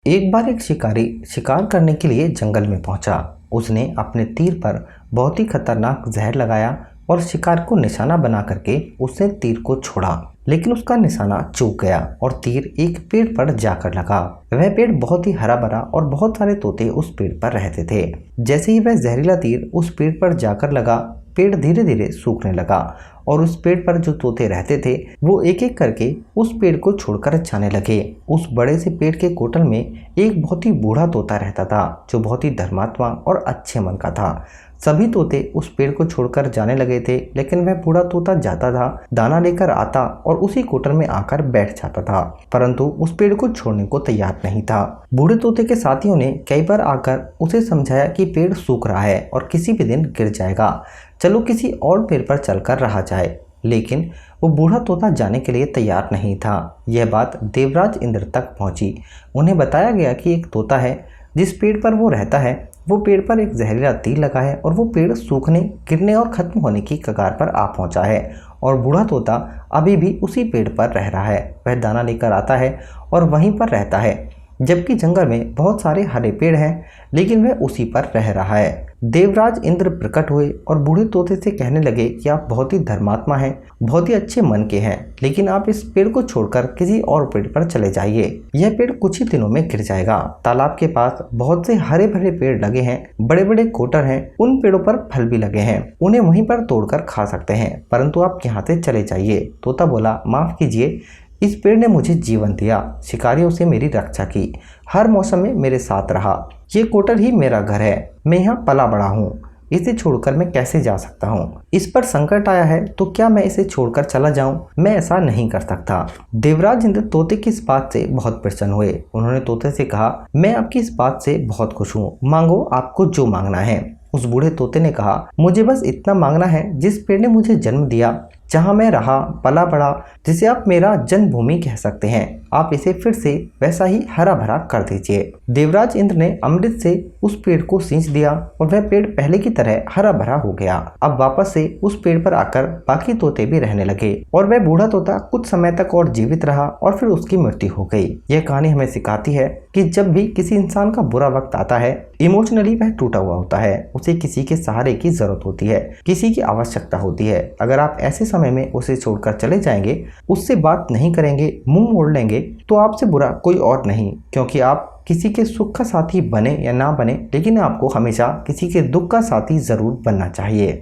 एक बार एक शिकारी शिकार करने के लिए जंगल में पहुंचा। उसने अपने तीर पर बहुत ही खतरनाक जहर लगाया और शिकार को निशाना बना करके उसने तीर को छोड़ा, लेकिन उसका निशाना चूक गया और तीर एक पेड़ पर जाकर लगा। वह पेड़ बहुत ही हरा भरा और बहुत सारे तोते उस पेड़ पर रहते थे। जैसे ही वह जहरीला तीर उस पेड़ पर जाकर लगा, पेड़ धीरे धीरे सूखने लगा और उस पेड़ पर जो तोते रहते थे वो एक एक करके उस पेड़ को छोड़कर जाने लगे। उस बड़े से पेड़ के कोटल में एक बहुत ही बूढ़ा तोता रहता था जो बहुत ही धर्मात्मा और अच्छे मन का था। सभी तोते उस पेड़ को छोड़कर जाने लगे थे, लेकिन वह बूढ़ा तोता जाता था, दाना लेकर आता और उसी कोटल में आकर बैठ जाता था, परंतु उस पेड़ को छोड़ने को तैयार नहीं था। बूढ़े तोते के साथियों ने कई बार आकर उसे समझाया कि पेड़ सूख रहा है और किसी भी दिन गिर जाएगा, चलो किसी और पेड़ पर चलकर रहा जाए, लेकिन वो बूढ़ा तोता जाने के लिए तैयार नहीं था। यह बात देवराज इंद्र तक पहुंची। उन्हें बताया गया कि एक तोता है, जिस पेड़ पर वो रहता है वो पेड़ पर एक जहरीला तीर लगा है और वो पेड़ सूखने, गिरने और खत्म होने की कगार पर आ पहुंचा है और बूढ़ा तोता अभी भी उसी पेड़ पर रह रहा है। वह दाना लेकर आता है और वहीं पर रहता है, जबकि जंगल में बहुत सारे हरे पेड़ हैं, लेकिन वह उसी पर रह रहा है। देवराज इंद्र प्रकट हुए और बूढ़े तोते से कहने लगे कि आप बहुत ही धर्मात्मा हैं, बहुत ही अच्छे मन के हैं, लेकिन आप इस पेड़ को छोड़कर किसी और पेड़ पर चले जाइए। यह पेड़ कुछ ही दिनों में गिर जाएगा। तालाब के पास बहुत से हरे भरे पेड़ लगे हैं, बड़े बड़े कोटर हैं, उन पेड़ों पर फल भी लगे हैं, उन्हें वहीं पर तोड़कर खा सकते हैं, परंतु आप यहाँ से चले जाइए। तोता बोला, माफ कीजिए, इस पेड़ ने मुझे जीवन दिया, शिकारियों से मेरी रक्षा की, हर मौसम में मेरे साथ रहा, ये कोटर ही मेरा घर है, मैं यहाँ पला बड़ा हूँ, इसे छोड़कर मैं कैसे जा सकता हूँ? इस पर संकट आया है तो क्या मैं इसे छोड़कर चला जाऊं? मैं ऐसा नहीं कर सकता। देवराज इंद्र तोते की इस बात से बहुत प्रसन्न हुए। उन्होंने तोते से कहा, मैं आपकी इस बात से बहुत खुश हूँ, मांगो आपको जो मांगना है। उस बूढ़े तोते ने कहा, मुझे बस इतना मांगना है, जिस पेड़ ने मुझे जन्म दिया, जहाँ मैं रहा पला बड़ा, जिसे आप मेरा जन्मभूमि कह सकते हैं, आप इसे फिर से वैसा ही हरा भरा कर दीजिए। देवराज इंद्र ने अमृत से उस पेड़ को सींच दिया और वह पेड़ पहले की तरह हरा भरा हो गया। अब वापस से उस पेड़ पर आकर बाकी तोते भी रहने लगे और वह बूढ़ा तोता कुछ समय तक और जीवित रहा और फिर उसकी मृत्यु हो गई। यह कहानी हमें सिखाती है कि जब भी किसी इंसान का बुरा वक्त आता है, इमोशनली वह टूटा हुआ होता है, उसे किसी के सहारे की जरूरत होती है, किसी की आवश्यकता होती है। अगर आप ऐसे समय में उसे छोड़कर चले जाएंगे, उससे बात नहीं करेंगे, मुंह मोड़ लेंगे, तो आपसे बुरा कोई और नहीं, क्योंकि आप किसी के सुख का साथी बने या ना बने, लेकिन आपको हमेशा किसी के दुख का साथी जरूर बनना चाहिए।